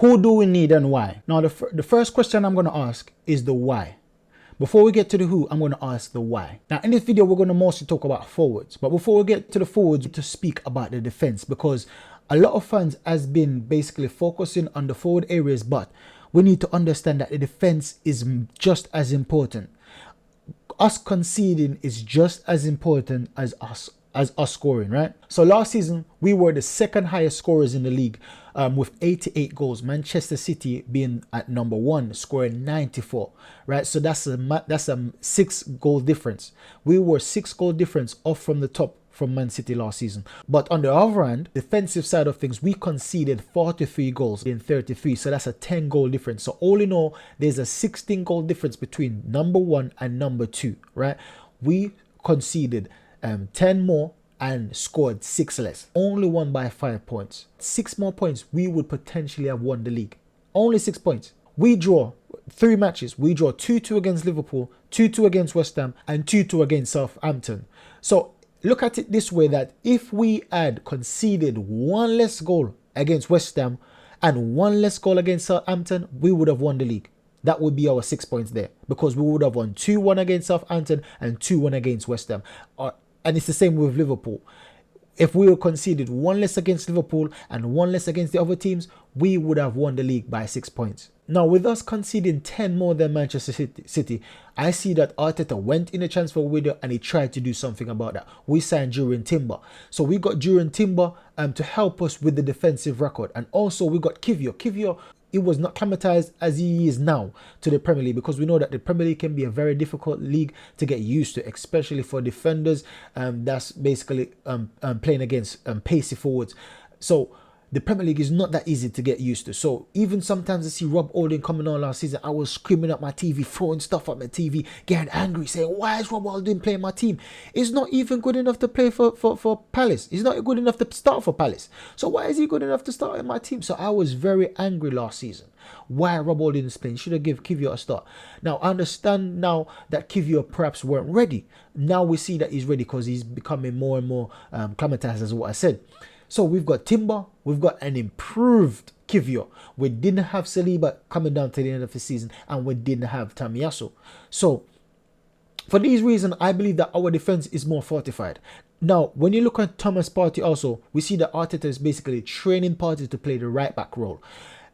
Who do we need and why? Now, the first question I'm going to ask is the why. Before we get to the who, I'm going to ask the why. Now, in this video, we're going to mostly talk about forwards. But before we get to the forwards, to speak about the defense, because a lot of fans has been basically focusing on the forward areas, but we need to understand that the defense is just as important. Us conceding is just as important as us scoring, right? So last season, we were the second highest scorers in the league with 88 goals. Manchester City being at number 1, scoring 94, right? So that's a 6 goal difference. We were 6 goal difference off from the top from Man City last season. But on the other hand, defensive side of things, we conceded 43 goals in 33. So that's a 10 goal difference. So all in all, there's a 16 goal difference between number 1 and number 2, right? We conceded 10 more and scored 6 less. Only won by 5 points. 6 more points, we would potentially have won the league. Only 6 points. We draw 3 matches. We draw 2-2 against Liverpool, 2-2 against West Ham, and 2-2 against Southampton. So look at it this way, that if we had conceded 1 less goal against West Ham and 1 less goal against Southampton, we would have won the league. That would be our 6 points there, because we would have won 2-1 against Southampton and 2-1 against West Ham. And it's the same with Liverpool. If we conceded 1 less against Liverpool and 1 less against the other teams, we would have won the league by 6 points. Now, with us conceding 10 more than Manchester City, I see that Arteta went in the transfer window and he tried to do something about that. We signed Jurriën Timber. So we got Jurriën Timber to help us with the defensive record. And also we got Kiwior. Kiwior, he was not acclimatized as he is now to the Premier League, because we know that the Premier League can be a very difficult league to get used to, especially for defenders that's basically playing against pacey forwards. So the Premier League is not that easy to get used to. So even sometimes I see Rob Holding coming on last season, I was screaming at my TV, throwing stuff at my TV, getting angry, saying, why is Rob Holding playing my team? He's not even good enough to play for Palace. He's not good enough to start for Palace. So why is he good enough to start in my team? So I was very angry last season. Why Rob Holding is playing? Should have given Kiwior a start. Now I understand now that Kiwior perhaps weren't ready. Now we see that he's ready because he's becoming more and more acclimatized, as what I said. So we've got Timber, we've got an improved Kiwior. We didn't have Saliba coming down to the end of the season, and we didn't have Tomiyasu. So for these reasons, I believe that our defense is more fortified. Now, when you look at Thomas Partey also, we see that Arteta is basically training Partey to play the right back role.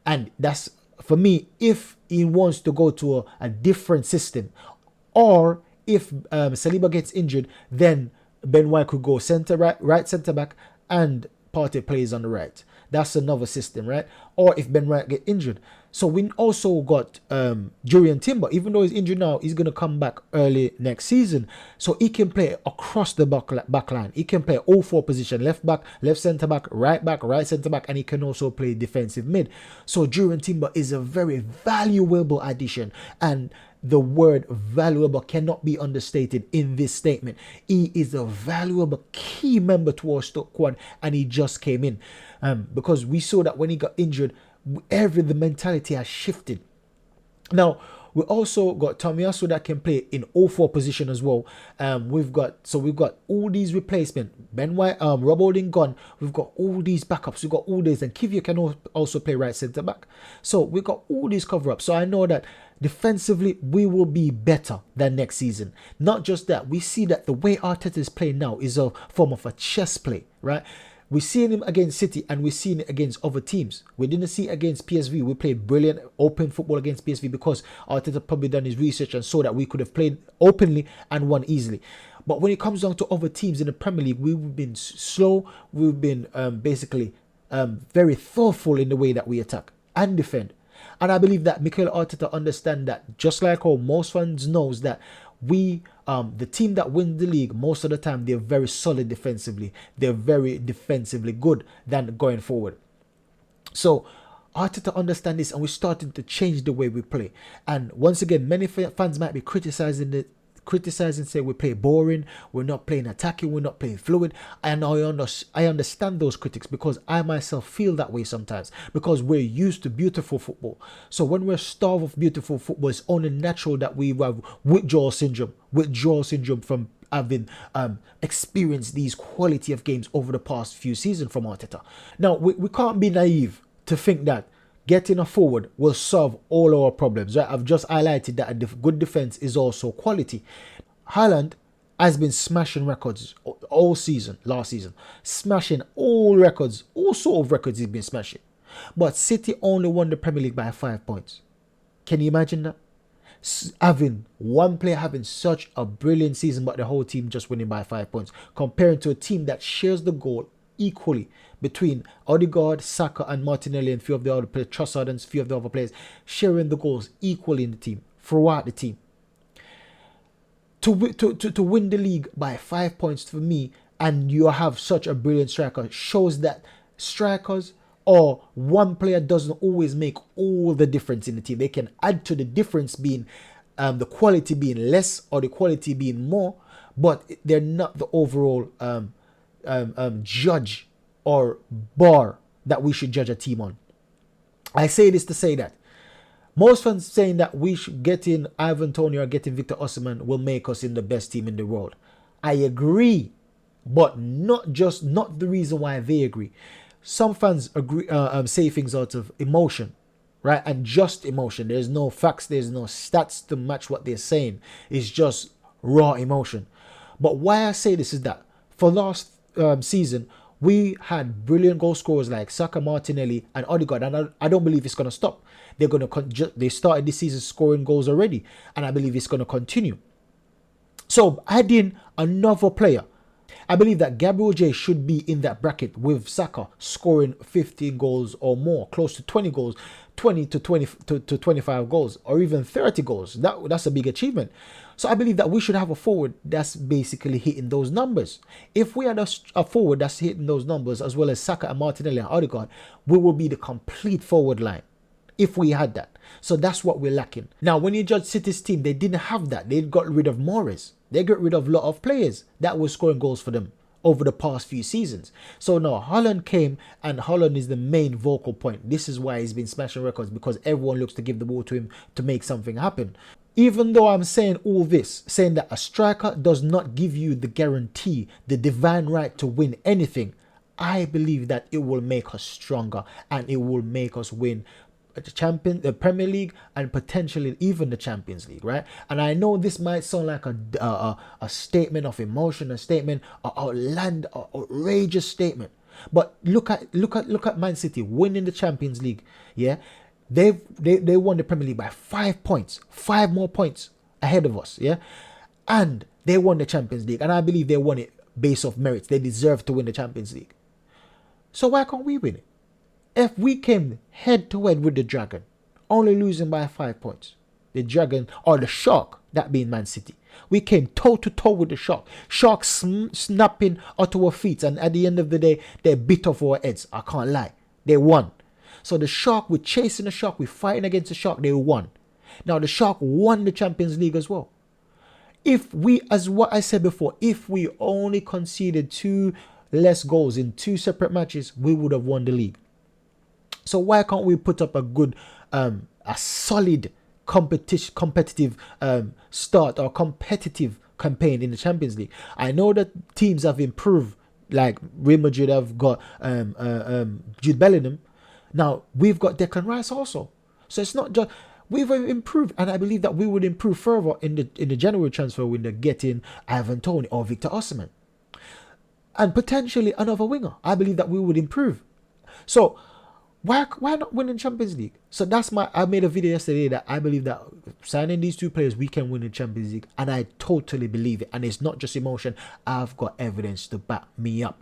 And that's, for me, if he wants to go to a different system, or if Saliba gets injured, then Ben White could go right centre back, and Partey plays on the right. That's another system, right? Or if Ben White get injured. So we also got Jurriën Timber. Even though he's injured now, he's going to come back early next season. So he can play across the back line. He can play all 4 positions: left back, left centre back, right centre back, and he can also play defensive mid. So Jurriën Timber is a very valuable addition, and the word valuable cannot be understated in this statement. He is a valuable key member to our squad, and he just came in because we saw that when he got injured, the mentality has shifted. Now we also got Tomiyasu that can play in all 4 positions as well. We've got all these replacements. Ben White, Rob Holding gone. We've got all these backups. We've got all these, and Kiwior can also play right centre back. So we've got all these cover ups. So I know that defensively we will be better than next season. Not just that, we see that the way Arteta is playing now is a form of a chess play, right? We're seeing him against City, and we're seeing it against other teams. We didn't see it against PSV. We played brilliant open football against PSV because Arteta probably done his research and saw that we could have played openly and won easily. But when it comes down to other teams in the Premier League, we've been slow. We've been basically very thoughtful in the way that we attack and defend. And I believe that Mikel Arteta understands that, just like how most fans knows that we, the team that wins the league, most of the time, they're very solid defensively. They're very defensively good than going forward. So Arteta understands this, and we're starting to change the way we play. And once again, many fans might be criticizing, say we play boring, we're not playing attacking, we're not playing fluid. And I understand those critics, because I myself feel that way sometimes, because we're used to beautiful football. So when we're starved of beautiful football, it's only natural that we have withdrawal syndrome from having experienced these quality of games over the past few seasons from Arteta. Now, we can't be naive to think that getting a forward will solve all our problems. Right? I've just highlighted that a good defense is also quality. Haaland has been smashing records all season, last season, smashing all records, all sort of records he's been smashing. But City only won the Premier League by 5 points. Can you imagine that? Having one player having such a brilliant season, but the whole team just winning by 5 points, comparing to a team that shares the goal equally between Odegaard, Saka, and Martinelli, and few of the other players, Trossard, and few of the other players, sharing the goals equally in the team, throughout the team. To win the league by 5 points for me, and you have such a brilliant striker, shows that strikers or one player doesn't always make all the difference in the team. They can add to the difference being the quality being less or the quality being more, but they're not the overall judge or bar that we should judge a team on. I say this to say that most fans saying that we should get in Ivan Toney or getting Victor Osimhen will make us in the best team in the world. I agree, but not the reason why they agree. Some fans agree, say things out of emotion, right? And just emotion. There's no facts, there's no stats to match what they're saying. It's just raw emotion. But why I say this is that for last season, we had brilliant goal scorers like Saka, Martinelli, and Odegaard, and I don't believe it's going to stop. They started this season scoring goals already, and I believe it's going to continue. So adding another player, I believe that Gabriel J should be in that bracket with Saka scoring 15 goals or more, close to 20 goals, 20 to 20 to 25 goals, or even 30 goals. That's a big achievement. So I believe that we should have a forward that's basically hitting those numbers. If we had a forward that's hitting those numbers, as well as Saka and Martinelli and Odegaard, we will be the complete forward line if we had that. So that's what we're lacking. Now, when you judge City's team, they didn't have that. They got rid of Morris. They got rid of a lot of players that were scoring goals for them over the past few seasons. So now Haaland came, and Haaland is the main vocal point. This is why he's been smashing records, because everyone looks to give the ball to him to make something happen. Even though I'm saying all this, saying that a striker does not give you the guarantee, the divine right to win anything, I believe that it will make us stronger, and it will make us win the Premier League, and potentially even the Champions League, right? And I know this might sound like a statement of emotion, a statement, an outrageous statement, but look at Man City winning the Champions League. Yeah, they won the Premier League by 5 points, 5 more points ahead of us. Yeah, and they won the Champions League, and I believe they won it based off merits. They deserve to win the Champions League. So why can't we win it? If we came head to head with the Dragon, only losing by 5 points, the Dragon, or the Shark, that being Man City, we came toe to toe with the Shark. Shark snapping out our feet, and at the end of the day, they bit off our heads. I can't lie. They won. So the Shark, we're chasing the Shark, we're fighting against the Shark, they won. Now the Shark won the Champions League as well. If we, as what I said before, if we only conceded 2 less goals in 2 separate matches, we would have won the league. So why can't we put up a good, a solid competitive start or competitive campaign in the Champions League? I know that teams have improved, like Real Madrid have got Jude Bellingham. Now we've got Declan Rice also. So it's not just, we've improved, and I believe that we would improve further in the January transfer window, getting Ivan Toney or Victor Osimhen, and potentially another winger. I believe that we would improve. So why not win in Champions League? So I made a video yesterday that I believe that signing these 2 players, we can win the Champions League, and I totally believe it. And it's not just emotion. I've got evidence to back me up.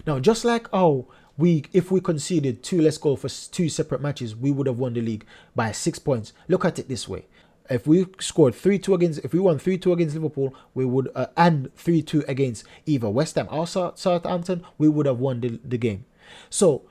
Now, just like if we conceded 2 less goals for 2 separate matches, we would have won the league by 6 points. Look at it this way. If we scored 3-2 if we won 3-2 against Liverpool, we would, and 3-2 against either West Ham or Southampton, we would have won the game. So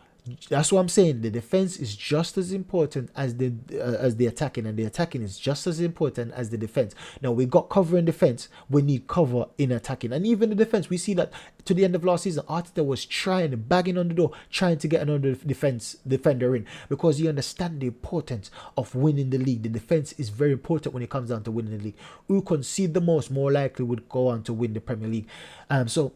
that's what I'm saying. The defense is just as important as the attacking, and the attacking is just as important as the defense. Now, we got cover in defense, we need cover in attacking, and even the defense. We see that to the end of last season, Arteta was banging on the door, trying to get another defender in, because he understands the importance of winning the league. The defense is very important when it comes down to winning the league. Who concede the most, more likely would go on to win the Premier League. So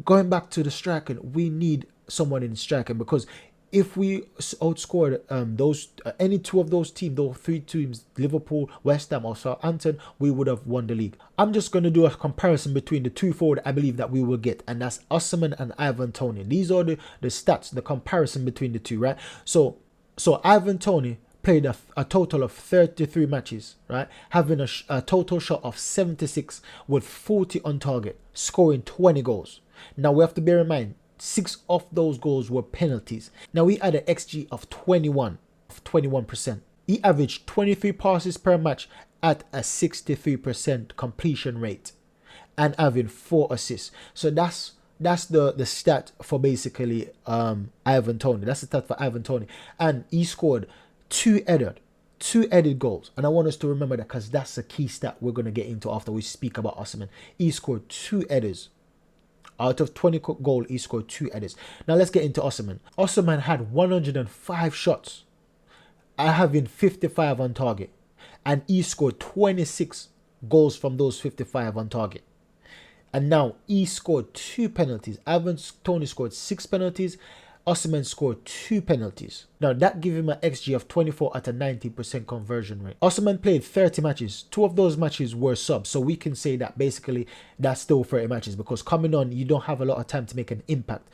going back to the striking, we need someone in striking, because if we outscored those any two of those teams, those three teams, Liverpool, West Ham, or Southampton, we would have won the league. I'm just going to do a comparison between the two forward I believe that we will get, and that's Osimhen and Ivan Toney. These are the stats, the comparison between the two, right? So Ivan Toney played a total of 33 matches, right? Having a total shot of 76 with 40 on target, scoring 20 goals. Now we have to bear in mind, 6 of those goals were penalties. Now we had an XG of 21%. He averaged 23 passes per match at a 63% completion rate and having 4 assists. So that's the stat for basically Ivan Toney. That's the stat for Ivan Toney. And he scored 2 headed goals. And I want us to remember that because that's a key stat we're going to get into after we speak about Osimhen. He scored 2 headers. Out of 20 goals, he scored 2 headers. Now let's get into Osimhen. Osimhen had 105 shots, having 55 on target. And he scored 26 goals from those 55 on target. And now he scored 2 penalties. Ivan Toney scored 6 penalties. Osimhen scored 2 penalties. Now that gave him an XG of 24 at a 90% conversion rate. Osimhen played 30 matches. 2 of those matches were subs. So we can say that basically that's still 30 matches because coming on, you don't have a lot of time to make an impact.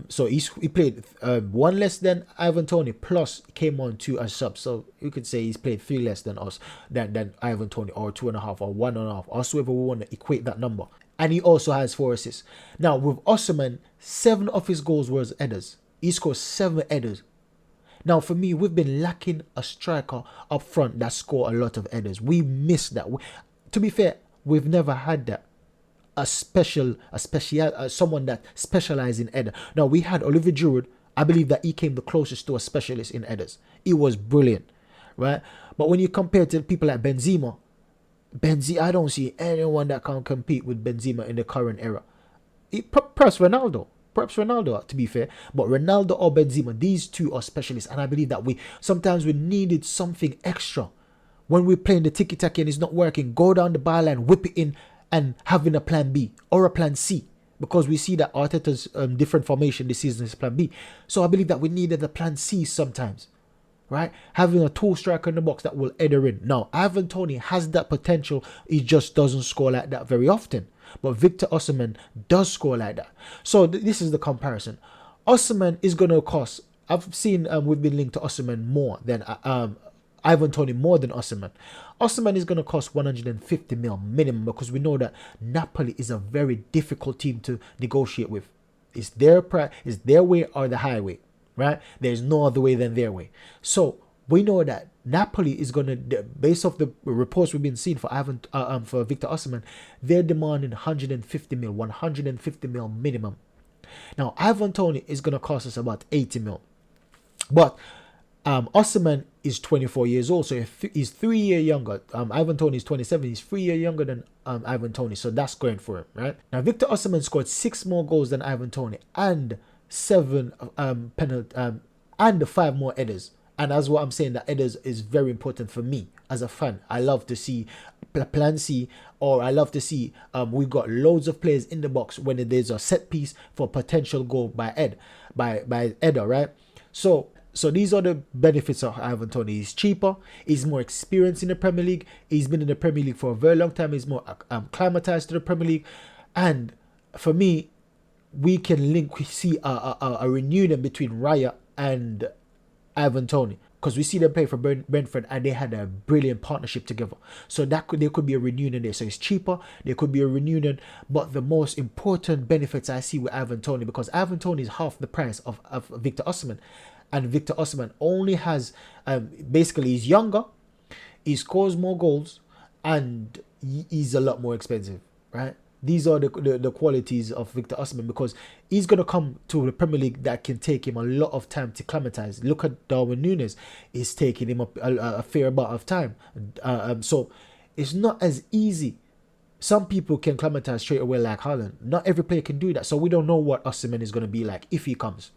So he played 1 less than Ivan Toney, plus came on 2 as subs. So you could say he's played 3 less than us, than Ivan Toney, or 2.5 or 1.5, or however we want to equate that number. And he also has 4 assists. Now with Osimhen, 7 of his goals were headers. He scored 7 headers. Now for me, we've been lacking a striker up front that score a lot of headers. We missed that. To be fair, we've never had that. Someone that specializes in header. Now we had Olivier Giroud. I believe that he came the closest to a specialist in headers. He was brilliant, right? But when you compare to people like Benzema, I don't see anyone that can compete with Benzema in the current era. Perhaps Ronaldo, to be fair. But Ronaldo or Benzema, these two are specialists. And I believe that sometimes we needed something extra. When we're playing the tiki-taka and it's not working, go down the byline, whip it in, and having a plan B or a plan C. Because we see that Arteta's different formation this season is plan B. So I believe that we needed a plan C sometimes. Right? Having a tall striker in the box that will header in. Now, Ivan Toney has that potential. He just doesn't score like that very often. But Victor Osimhen does score like that. So this is the comparison. Osimhen is going to cost. I've seen we've been linked to Osimhen more than Ivan Toney more than Osimhen. Osimhen is going to cost 150 mil minimum because we know that Napoli is a very difficult team to negotiate with. It's their way or the highway. Right? There's no other way than their way. So we know that Napoli is going to, based off the reports we've been seeing for Victor Osimhen, they're demanding 150 mil minimum. Now Ivan Toney is going to cost us about 80 mil. But Osimhen is 24 years old, so he's 3 years younger. Ivan Toney is 27. He's 3 years younger than Ivan Toney, so that's going for him, right? Now Victor Osimhen scored 6 more goals than Ivan Toney and 7 penalty and 5 more headers. And that's what I'm saying, that headers is very important for me as a fan. I love to see plan C, or I love to see we got loads of players in the box when there's a set piece for potential goal by header, right? So these are the benefits of Ivan Toney. He's cheaper, he's more experienced in the Premier League, he's been in the Premier League for a very long time, he's more acclimatized to the Premier League, and for me, we see a reunion between Raya and Ivan Toney, because we see them play for Brentford and they had a brilliant partnership together. So there could be a reunion there. So it's cheaper, there could be a reunion, but the most important benefits I see with Ivan Toney, because Ivan Toney is half the price of Victor Osimhen, and Victor Osimhen only has basically he's younger, he scores more goals, and he's a lot more expensive, right? These are the qualities of Victor Osimhen, because he's going to come to the Premier League that can take him a lot of time to acclimatize. Look at Darwin Núñez. It's taking him a fair amount of time. So it's not as easy. Some people can acclimatize straight away like Haaland. Not every player can do that. So we don't know what Osimhen is going to be like if he comes.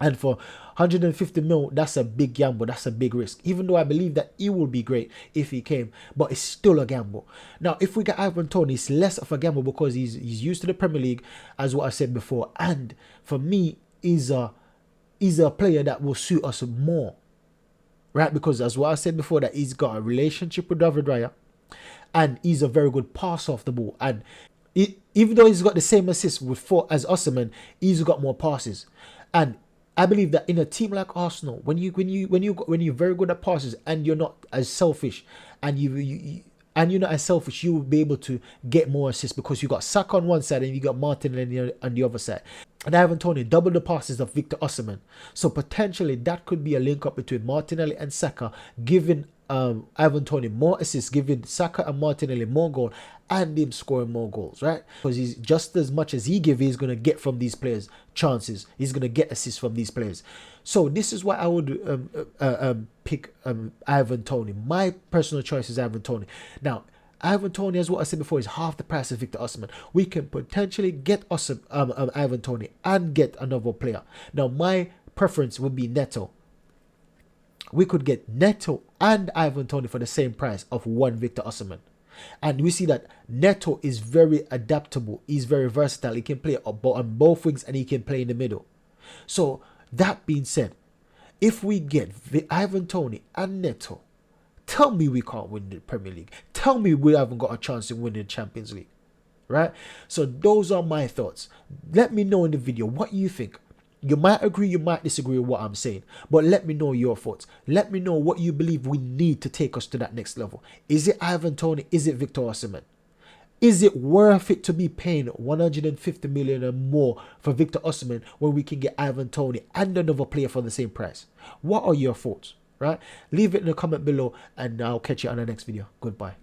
And for 150 mil, that's a big gamble. That's a big risk. Even though I believe that he will be great if he came, but it's still a gamble. Now, if we get Ivan Toney, it's less of a gamble because he's used to the Premier League, as what I said before. And for me, he's is a player that will suit us more, right? Because as what I said before, that he's got a relationship with David Raya, and he's a very good passer off the ball. And even though he's got the same assists with 4 as Osimhen, he's got more passes. And I believe that in a team like Arsenal, when you're very good at passes and you're not as selfish, and you're not as selfish, you will be able to get more assists because you got Saka on one side and you got Martin on the other side. And Ivan Toney double the passes of Victor Osimhen. So potentially that could be a link up between Martinelli and Saka, giving Ivan Toney more assists, giving Saka and Martinelli more goals, and him scoring more goals, right? Because he's just as much as he gives, he's going to get from these players chances. He's going to get assists from these players. So this is why I would pick Ivan Toney. My personal choice is Ivan Toney. Now, Ivan Toney, as what I said before, is half the price of Victor Osimhen. We can potentially get Ivan Toney and get another player. Now, my preference would be Neto. We could get Neto and Ivan Toney for the same price of one Victor Osimhen. And we see that Neto is very adaptable. He's very versatile. He can play on both wings and he can play in the middle. So, that being said, if we get Ivan Toney and Neto, tell me we can't win the Premier League. Tell me we haven't got a chance to win the Champions League. Right? So those are my thoughts. Let me know in the video what you think. You might agree, you might disagree with what I'm saying. But let me know your thoughts. Let me know what you believe we need to take us to that next level. Is it Ivan Toney? Is it Victor Osimhen? Is it worth it to be paying 150 million or more for Victor Osimhen when we can get Ivan Toney and another player for the same price? What are your thoughts? Right? Leave it in the comment below and I'll catch you on the next video. Goodbye.